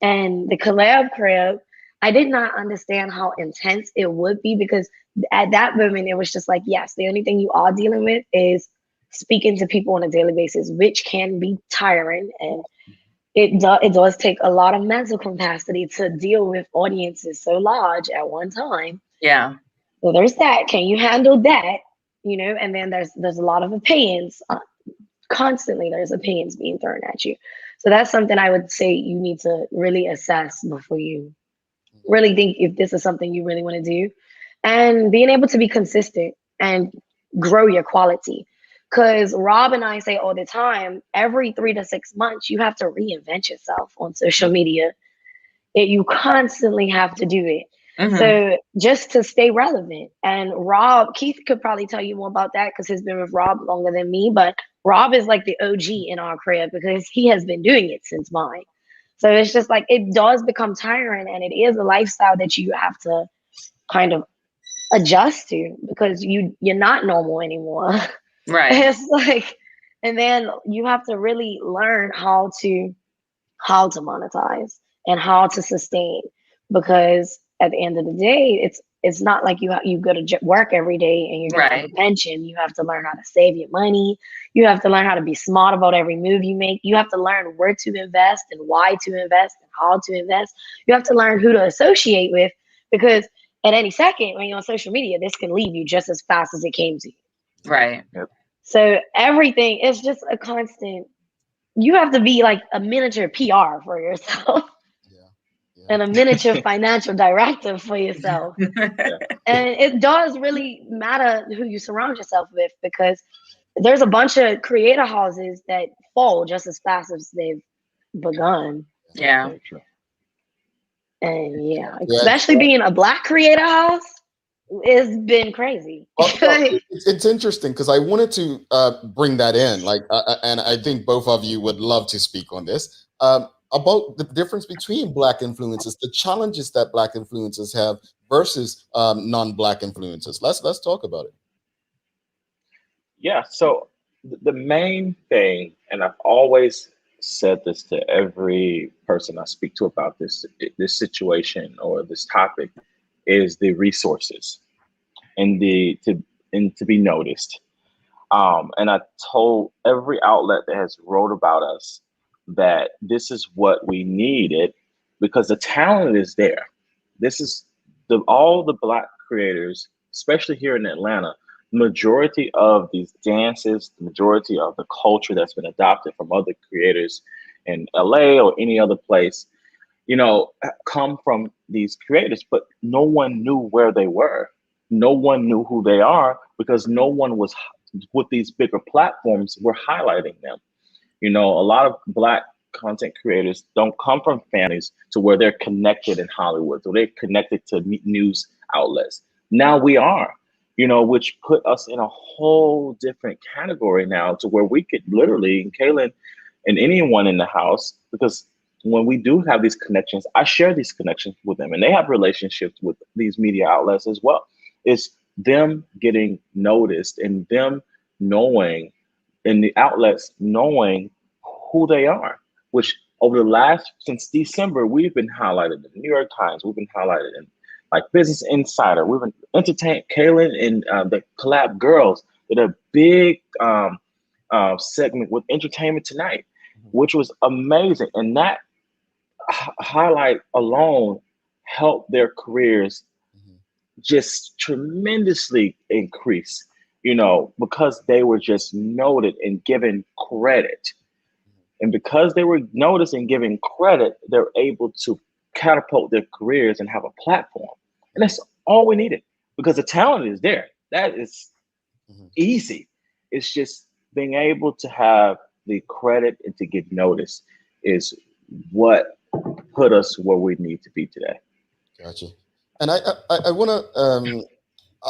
and the collab crib, I did not understand how intense it would be because at that moment, it was just like, yes, the only thing you are dealing with is speaking to people on a daily basis, which can be tiring. And it does take a lot of mental capacity to deal with audiences so large at one time. Yeah. So there's that. Can you handle that? And then there's a lot of opinions. Constantly there's opinions being thrown at you. So that's something I would say you need to really assess before you really think if this is something you really want to do. And being able to be consistent and grow your quality. Because Rob and I say all the time, every 3 to 6 months, you have to reinvent yourself on social media. You constantly have to do it. So just to stay relevant. And Keith could probably tell you more about that because he's been with Rob longer than me. But Rob is like the OG in our crib because he has been doing it since mine. So it's just like, it does become tiring and it is a lifestyle that you have to kind of adjust to because you're not normal anymore. Right. It's like, and then you have to really learn how to monetize and how to sustain, because at the end of the day, it's not like you go to work every day and you're gonna have a pension. You have to learn how to save your money. You have to learn how to be smart about every move you make. You have to learn where to invest and why to invest and how to invest. You have to learn who to associate with, because at any second when you're on social media, this can leave you just as fast as it came to you. Right. Yep. So everything is just a constant. You have to be like a miniature PR for yourself. And a miniature financial director for yourself. And it does really matter who you surround yourself with, because there's a bunch of creator houses that fall just as fast as they've begun. Yeah. And yeah, Yeah, especially being a Black creator house, it's been crazy. well, no, it's interesting because I wanted to bring that in, like, and I think both of you would love to speak on this about the difference between Black influencers, the challenges that Black influencers have versus non-Black influencers. Let's talk about it. Yeah. So the main thing, and I've always said this to every person I speak to about this situation or this topic, is the resources and to be noticed. And I told every outlet that has wrote about us that this is what we needed because the talent is there. This is all the Black creators, especially here in Atlanta. Majority of these dances, the majority of the culture that's been adopted from other creators in LA or any other place, come from these creators, but no one knew where they were. No one knew who they are because no one was with these bigger platforms were highlighting them. A lot of Black content creators don't come from families to where they're connected in Hollywood, or they're connected to news outlets. Now we are, which put us in a whole different category now to where we could literally, and Kaelyn and anyone in the house, because when we do have these connections, I share these connections with them and they have relationships with these media outlets as well. It's them getting noticed and them knowing, and the outlets knowing who they are, which since December, we've been highlighted in the New York Times, we've been highlighted in like Business Insider, we've been entertained. Kaelyn and the Collab Girls did a big segment with Entertainment Tonight, which was amazing. And that highlight alone helped their careers just tremendously increase, because they were just noted and given credit. And because they were noticed and given credit, they're able to catapult their careers and have a platform. And that's all we needed because the talent is there. That is easy. It's just being able to have the credit and to get noticed is what put us where we need to be today. Gotcha. And I want to,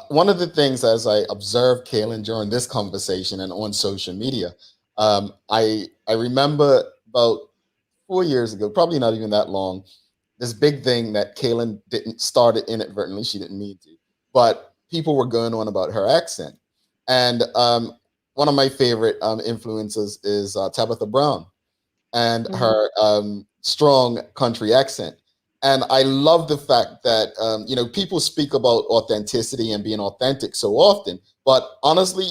one of the things as I observed Kaelyn during this conversation and on social media, I remember about 4 years ago, probably not even that long, this big thing that Kaelyn didn't start it inadvertently, she didn't mean to, but people were going on about her accent. And one of my favorite influences is Tabitha Brown and her strong country accent. And I love the fact that, people speak about authenticity and being authentic so often, but honestly,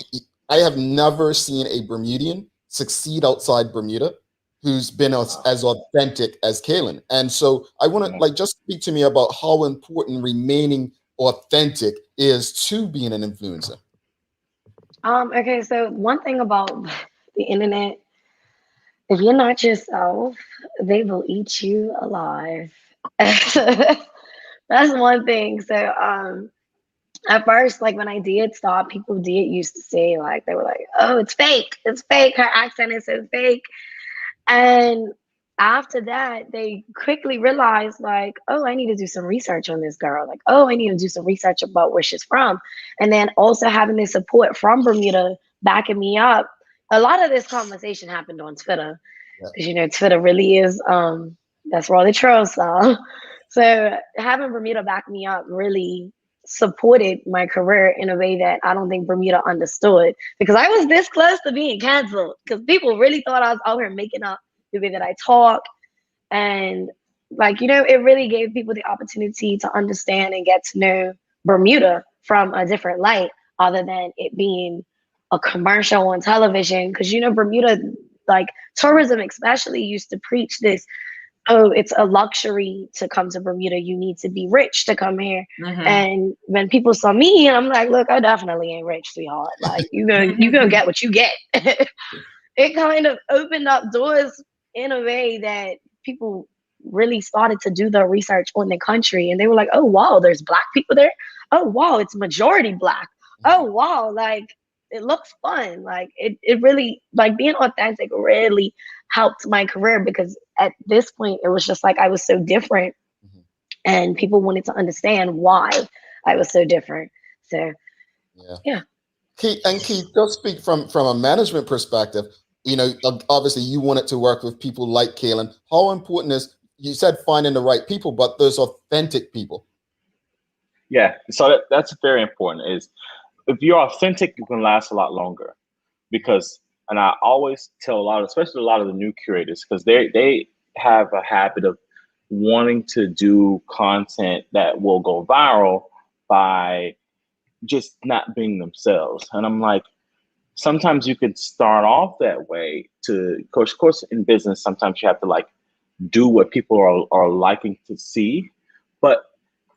I have never seen a Bermudian succeed outside Bermuda who's been as authentic as Kaelyn. And so I want to just speak to me about how important remaining authentic is to being an influencer. Okay, so one thing about the internet, if you're not yourself, they will eat you alive. That's one thing. So at first, like when I did stop, people did used to say, like, they were like, oh, it's fake, her accent is so fake. And after that, they quickly realized, like, oh, I need to do some research on this girl. Like, oh, I need to do some research about where she's from. And then also having the support from Bermuda backing me up. A lot of this conversation happened on Twitter because, Twitter really is, that's where all the trolls are. So having Bermuda back me up really supported my career in a way that I don't think Bermuda understood, because I was this close to being canceled because people really thought I was out here making up the way that I talk. And it really gave people the opportunity to understand and get to know Bermuda from a different light other than it being a commercial on television. Because, Bermuda, like tourism especially, used to preach this, oh, it's a luxury to come to Bermuda. You need to be rich to come here. And when people saw me, I'm like, look, I definitely ain't rich, sweetheart. Like, you gonna get what you get. It kind of opened up doors in a way that people really started to do their research on the country. And they were like, oh, wow, there's Black people there. Oh, wow, it's majority Black. Oh, wow, like, it looks fun. Like, it really, like, being authentic really helped my career, because at this point it was just like I was so different and people wanted to understand why I was so different. So yeah. Keith, just speak from a management perspective. Obviously you wanted to work with people like Kaelyn. How important is, you said, finding the right people, but those authentic people? Yeah, so that's very important. Is if you're authentic, you can last a lot longer. Because, and I always tell especially a lot of the new curators, because they have a habit of wanting to do content that will go viral by just not being themselves. And I'm like, sometimes you could start off that way of course, in business, sometimes you have to like do what people are liking to see. But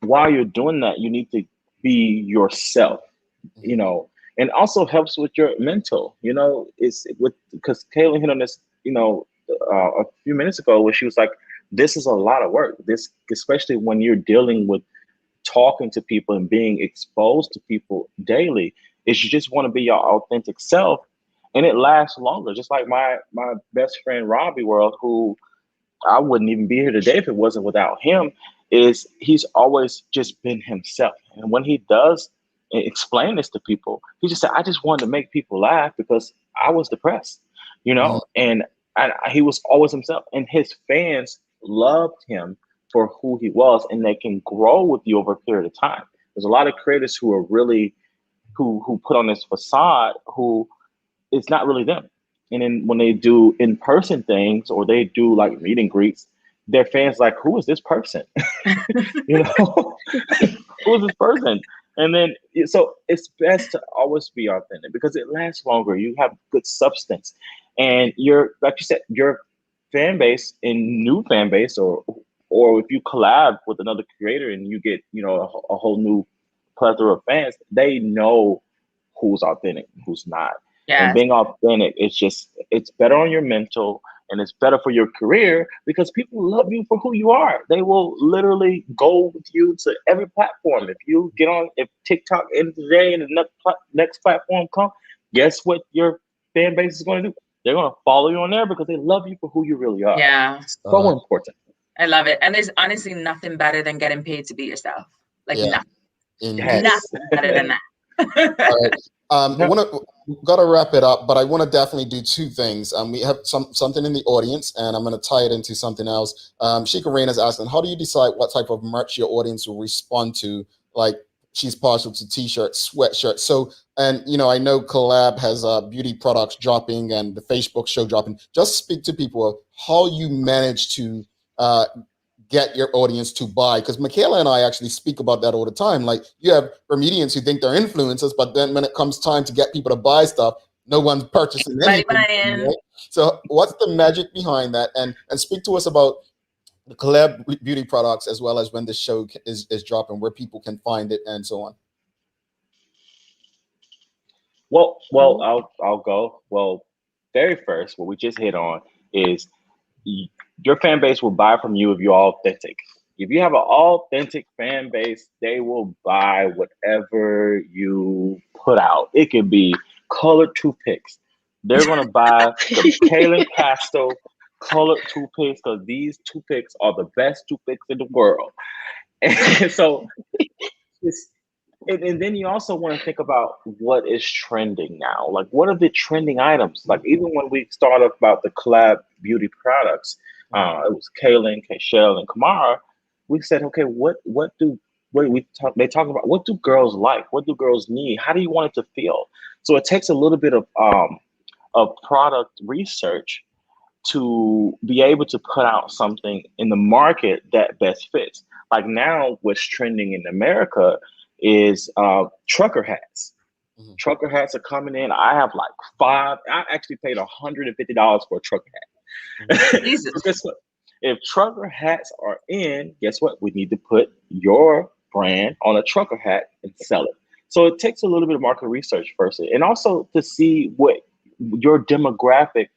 while you're doing that, you need to be yourself, and also helps with your mental, because Kaelyn hit on this, a few minutes ago, where she was like, this is a lot of work. This, especially when you're dealing with talking to people and being exposed to people daily, is you just want to be your authentic self, and it lasts longer. Just like my best friend Robbie World, who I wouldn't even be here today if it wasn't without him, he's always just been himself. And when he does explain this to people, he just said, I just wanted to make people laugh because I was depressed, and he was always himself, and his fans loved him for who he was, and they can grow with you over a period of time. There's a lot of creators who are really, who put on this facade, who it's not really them. And then when they do in-person things, or they do like meet and greets, their fans like, who is this person? Who is this person? And then, so it's best to always be authentic because it lasts longer. You have good substance, and like you said, your fan base and new fan base, or if you collab with another creator and you get, a whole new plethora of fans, they know who's authentic, who's not. Yes. And being authentic, it's better on your mental, and it's better for your career because people love you for who you are. They will literally go with you to every platform. If you get on, if TikTok ends today and the next platform comes, guess what your fan base is going to do? They're going to follow you on there because they love you for who you really are. Yeah. So important. I love it. And there's honestly nothing better than getting paid to be yourself. Like nothing. Yes. Nothing better than that. All right. Got to wrap it up, but I want to definitely do two things. We have something in the audience, and I'm going to tie it into something else. Shika Rain is asking, how do you decide what type of merch your audience will respond to? Like, she's partial to t-shirts, sweatshirts. So, and I know Collab has beauty products dropping and the Facebook show dropping. Just speak to people how you manage to get your audience to buy, because Michaela and I actually speak about that all the time. Like, you have comedians who think they're influencers, but then when it comes time to get people to buy stuff, no one's purchasing anything. Right? So what's the magic behind that? And speak to us about the Collab beauty products, as well as when the show is dropping, where people can find it and so on. Well, I'll go. Well, very first, what we just hit on is your fan base will buy from you if you're authentic. If you have an authentic fan base, they will buy whatever you put out. It could be colored toothpicks. They're going to buy the Kaelyn Kastle colored toothpicks because these toothpicks are the best toothpicks in the world. And so, and then you also want to think about what is trending now. Like, what are the trending items? Like, even when we started about the collab beauty products, it was Kaelyn, Kastle, and Kamara. We said, okay, they talk about what do girls like? What do girls need? How do you want it to feel? So it takes a little bit of product research to be able to put out something in the market that best fits. Like, now what's trending in America is trucker hats. Mm-hmm. Trucker hats are coming in. I have like 5. I actually paid $150 for a trucker hat. Mm-hmm. Guess what? If trucker hats are in, guess what? We need to put your brand on a trucker hat and sell it. So it takes a little bit of market research first, and also to see what your demographic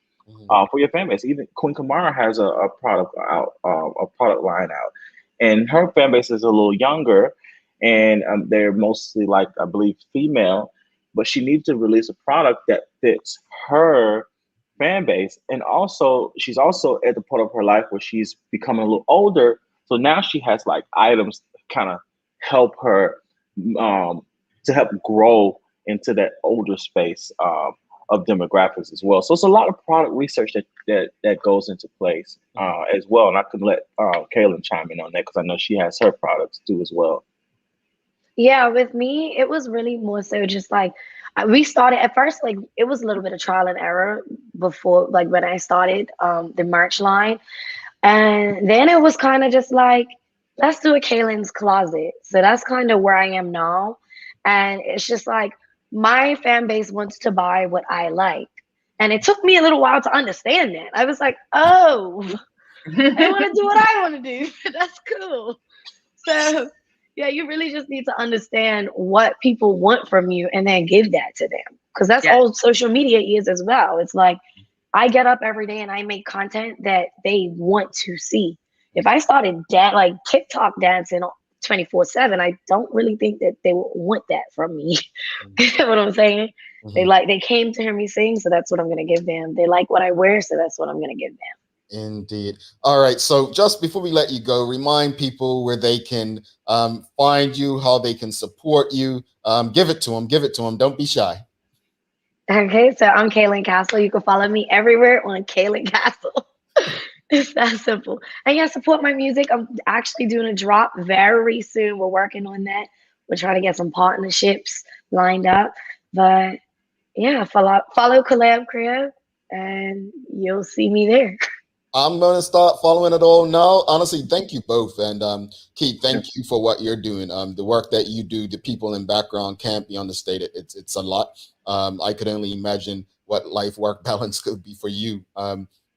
for your fan base. Even Queen Kamara has a product out, a product line out, and her fan base is a little younger, and they're mostly, like, I believe, female. But she needs to release a product that fits her fan base, and also she's also at the point of her life where she's becoming a little older, So now she has like items to kind of help her to help grow into that older space of demographics as well. So it's a lot of product research that goes into place as well. And I could let Kaelyn chime in on that because I know she has her products too as well. Yeah, with me, it was really more so just like we started at first, like it was a little bit of trial and error before, like when I started the merch line. And then it was kind of just like, let's do a Kaelyn's closet. So that's kind of where I am now. And it's just like my fan base wants to buy what I like. And it took me a little while to understand that. I was like, oh, I want to do what I want to do. That's cool. So yeah, you really just need to understand what people want from you and then give that to them. Because that's all social media is as well. It's like, I get up every day and I make content that they want to see. If I started like TikTok dancing 24/7, I don't really think that they would want that from me. You know what I'm saying? They came to hear me sing, so that's what I'm gonna give them. They like what I wear, so that's what I'm gonna give them. Indeed. All right. So just before we let you go, remind people where they can find you, how they can support you. Give it to them. Give it to them. Don't be shy. Okay, so I'm Kaelyn Kastle. You can follow me everywhere on Kaelyn Kastle. It's that simple. And yeah, support my music. I'm actually doing a drop very soon. We're working on that. We're trying to get some partnerships lined up. But yeah, follow Collab Crib and you'll see me there. I'm going to start following it all now. Honestly, thank you both. And Keith, thank you for what you're doing. The work that you do, the people in background can't be understated. It's a lot. I could only imagine what life-work balance could be for you.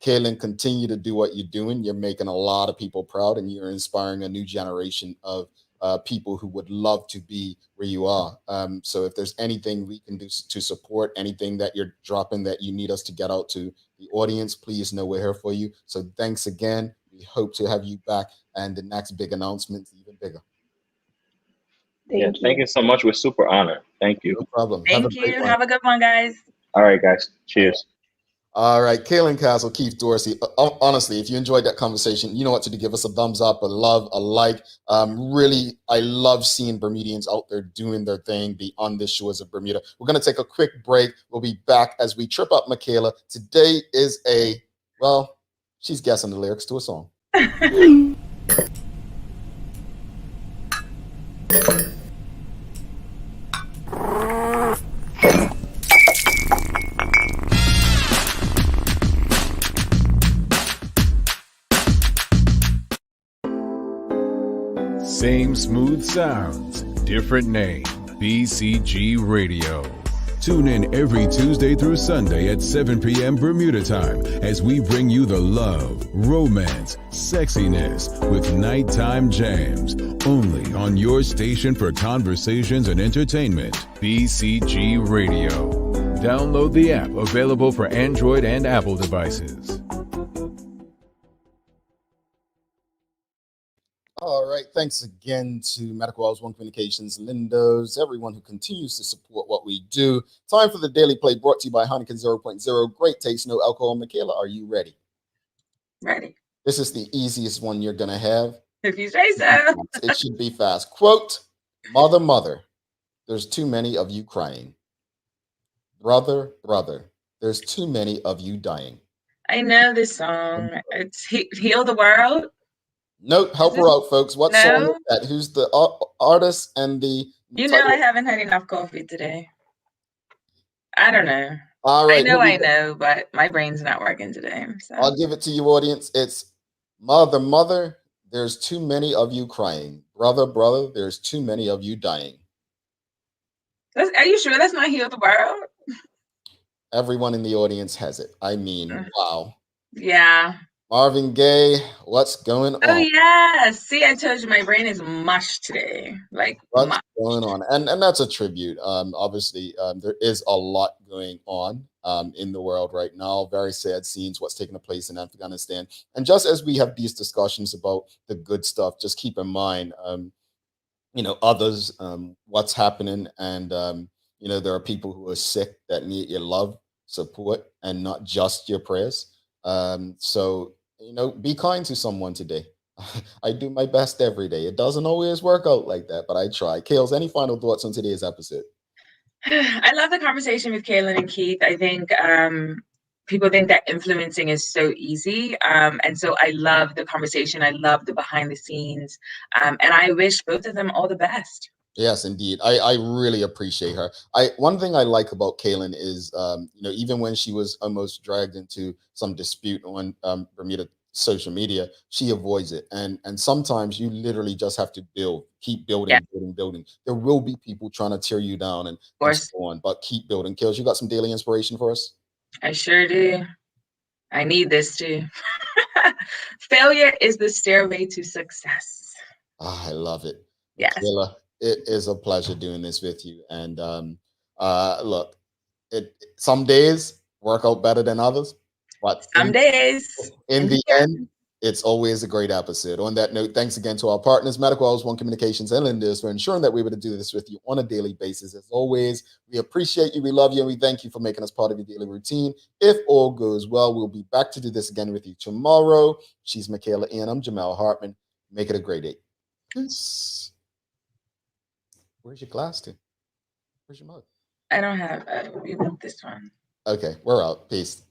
Kaelyn, continue to do what you're doing. You're making a lot of people proud, and you're inspiring a new generation of people who would love to be where you are. So if there's anything we can do to support, anything that you're dropping that you need us to get out to the audience, please know we're here for you. So thanks again. We hope to have you back, and the next big announcement is even bigger. Thank you so much. We're super honored. Thank you. No problem. Thank you. Have a good one, guys. All right, guys. Cheers. All right, Kaelyn Kastle, Keith Dorsey. Honestly, if you enjoyed that conversation, you know what to do. Give us a thumbs up, a love, a like. Really, I love seeing Bermudians out there doing their thing beyond the shores of Bermuda. We're going to take a quick break. We'll be back as we trip up Michaela. Today is she's guessing the lyrics to a song. Same smooth sounds, different name. BCG Radio. Tune in every Tuesday through Sunday at 7 p.m. Bermuda time as we bring you the love, romance, sexiness with nighttime jams. Only on your station for conversations and entertainment. BCG Radio. Download the app, available for Android and Apple devices. All right. Thanks again to Medical House One Communications, Lindos, everyone who continues to support what we do. Time for the Daily Play, brought to you by Heineken 0.0. Great taste, no alcohol. Michaela, are you ready? Ready. This is the easiest one you're going to have. If you say so. It should be fast. Quote, mother, mother, there's too many of you crying. Brother, brother, there's too many of you dying. I know this song. It's Heal the World. Nope, help her out, folks. What song is that? Who's the artist and the... You know I haven't had enough coffee today. I don't know. All right. I know, but my brain's not working today. So. I'll give it to you, audience. It's mother, mother, there's too many of you crying. Brother, brother, there's too many of you dying. Are you sure that's not Heal the World? Everyone in the audience has it. I mean, wow. Yeah. Marvin Gaye, what's going on? Oh, yeah. See, I told you my brain is mush today. Like, what's going on? And that's a tribute. Obviously, there is a lot going on in the world right now. Very sad scenes, what's taking place in Afghanistan. And just as we have these discussions about the good stuff, just keep in mind, others, what's happening. And, there are people who are sick that need your love, support, and not just your prayers. So, be kind to someone today. I do my best every day. It doesn't always work out like that, but I try. Kales, any final thoughts on today's episode? I love the conversation with Kaelyn and Keith. I think people think that influencing is so easy. And so I love the conversation. I love the behind the scenes. And I wish both of them all the best. Yes, indeed. I really appreciate her. One thing I like about Kaelyn is, even when she was almost dragged into some dispute on Bermuda social media, she avoids it. And sometimes you literally just have to keep building, Yeah. building. There will be people trying to tear you down and course. so on, but keep building. Kales, you got some daily inspiration for us? I sure do. I need this too. Failure is the stairway to success. I love it. Yes. Michaela, it is a pleasure doing this with you. And look, some days work out better than others, but Some days. in the end, it's always a great episode. On that note, thanks again to our partners, Medical House, One Communications, and Linders, for ensuring that we're able to do this with you on a daily basis. As always, we appreciate you, we love you, and we thank you for making us part of your daily routine. If all goes well, we'll be back to do this again with you tomorrow. She's Michaela and I'm Jamal Hartman. Make it a great day. Peace. Where's your glass to? Where's your mug? I don't have we want this one. Okay, we're out. Peace.